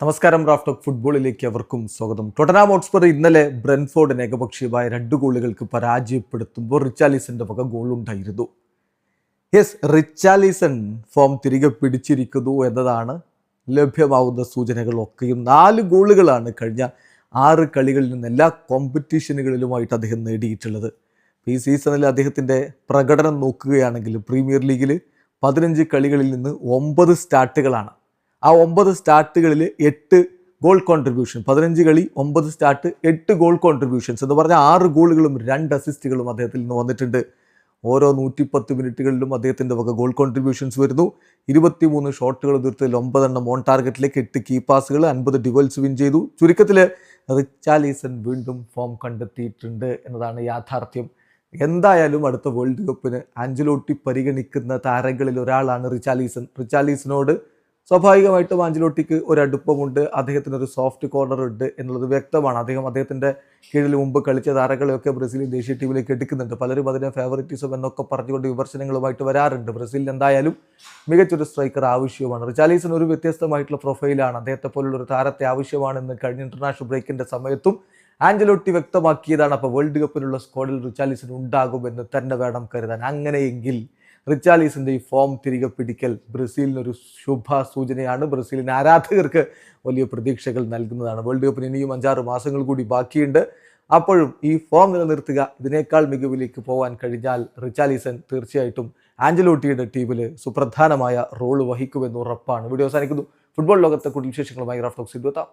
നമസ്കാരം. Raf talk ഫുട്ബോളിലേക്ക് അവർക്കും സ്വാഗതം. ടോട്ടനാം ഹോട്ട്സ്പർ ഇന്നലെ ബ്രെൻഫോർഡിനെ ഏകപക്ഷീയമായ 2 ഗോളുകൾക്ക് പരാജയപ്പെടുത്തുമ്പോൾ റിച്ചാലിസന്റെ വക ഗോളുണ്ടായിരുന്നു. റിച്ചാലിസൺ ഫോം തിരികെ പിടിച്ചിരിക്കുന്നു എന്നതാണ് ലഭ്യമാവുന്ന സൂചനകളൊക്കെയും. 4 ഗോളുകളാണ് കഴിഞ്ഞ 6 കളികളിൽ നിന്ന് എല്ലാ കോമ്പറ്റീഷനുകളിലുമായിട്ട് അദ്ദേഹം നേടിയിട്ടുള്ളത്. ഈ സീസണിൽ അദ്ദേഹത്തിൻ്റെ പ്രകടനം നോക്കുകയാണെങ്കിൽ പ്രീമിയർ ലീഗിൽ 15 കളികളിൽ നിന്ന് 9 സ്റ്റാർട്ടുകളാണ്. ആ 9 സ്റ്റാർട്ടുകളിൽ 8 ഗോൾ കോൺട്രിബ്യൂഷൻ, 15 കളി 9 സ്റ്റാർട്ട് 8 ഗോൾ കോൺട്രിബ്യൂഷൻസ് എന്ന് പറഞ്ഞാൽ 6 ഗോളുകളും 2 അസിസ്റ്റുകളും അദ്ദേഹത്തിൽ നിന്ന് വന്നിട്ടുണ്ട്. ഓരോ 110 മിനിറ്റുകളിലും അദ്ദേഹത്തിൻ്റെ വക ഗോൾ കോൺട്രിബ്യൂഷൻസ് വരുന്നു. 23 ഷോട്ടുകൾ തീർത്തതിൽ 9 എണ്ണം ഓൺ ടാർഗറ്റിലേക്ക്, 8 കീ പാസുകൾ, 50 ഡ്യുവൽസ് വിൻ ചെയ്തു. ചുരുക്കത്തിൽ റിച്ചാലിസൺ വീണ്ടും ഫോം കണ്ടെത്തിയിട്ടുണ്ട് എന്നതാണ് യാഥാർത്ഥ്യം. എന്തായാലും അടുത്ത വേൾഡ് കപ്പിന് ആഞ്ചലോട്ടി പരിഗണിക്കുന്ന താരങ്ങളിൽ ഒരാളാണ് റിച്ചാലിസനോട് സ്വാഭാവികമായിട്ടും ആഞ്ചലോട്ടിക്ക് ഒരു അടുപ്പമുണ്ട്, അദ്ദേഹത്തിനൊരു സോഫ്റ്റ് കോർണർ ഉണ്ട് എന്നുള്ളത് വ്യക്തമാണ്. അദ്ദേഹത്തിൻ്റെ കീഴിൽ മുമ്പ് കളിച്ച താരങ്ങളെയൊക്കെ ബ്രസീലിയൻ ദേശീയ ടീമിലേക്ക് എടുക്കുന്നുണ്ട്. പലരും അതിനെ ഫേവറിറ്റിസം എന്നൊക്കെ പറഞ്ഞുകൊണ്ട് വിമർശനങ്ങളുമായിട്ട് വരാറുണ്ട്. ബ്രസീലിൽ എന്തായാലും മികച്ചൊരു സ്ട്രൈക്കർ ആവശ്യമാണ്. റിച്ചാലിസൺ ഒരു വ്യത്യസ്തമായിട്ടുള്ള പ്രൊഫൈലാണ്. അദ്ദേഹത്തെ പോലുള്ള ഒരു താരത്തെ ആവശ്യമാണെന്ന് കഴിഞ്ഞ ഇന്റർനാഷണൽ ബ്രേക്കിൻ്റെ സമയത്തും ആഞ്ചലോട്ടി വ്യക്തമാക്കിയതാണ്. അപ്പോൾ വേൾഡ് കപ്പിനുള്ള സ്ക്വാഡിൽ റിച്ചാലിസൺ ഉണ്ടാകുമെന്ന് തന്നെ വേണം കരുതാൻ. അങ്ങനെയെങ്കിൽ റിച്ചാലിസന്റെ ഈ ഫോം തിരികെ പിടിക്കൽ ബ്രസീലിനൊരു ശുഭ സൂചനയാണ്. ബ്രസീലിന് ആരാധകർക്ക് വലിയ പ്രതീക്ഷകൾ നൽകുന്നതാണ്. വേൾഡ് കപ്പിന് ഇനിയും 5-6 മാസങ്ങൾ കൂടി ബാക്കിയുണ്ട്. അപ്പോഴും ഈ ഫോം നിലനിർത്തുക, ഇതിനേക്കാൾ മികവിലേക്ക് പോകാൻ കഴിഞ്ഞാൽ റിച്ചാലിസൺ തീർച്ചയായിട്ടും ആഞ്ചലോട്ടിയുടെ ടീമിൽ സുപ്രധാനമായ റോള് വഹിക്കുമെന്ന് ഉറപ്പാണ്. വീഡിയോ അവസാനിക്കുന്നു. ഫുട്ബോൾ ലോകത്തെ കൂടുതൽ വിശേഷങ്ങളുമായി റാഫ് ടോക്സിൽ എത്താം.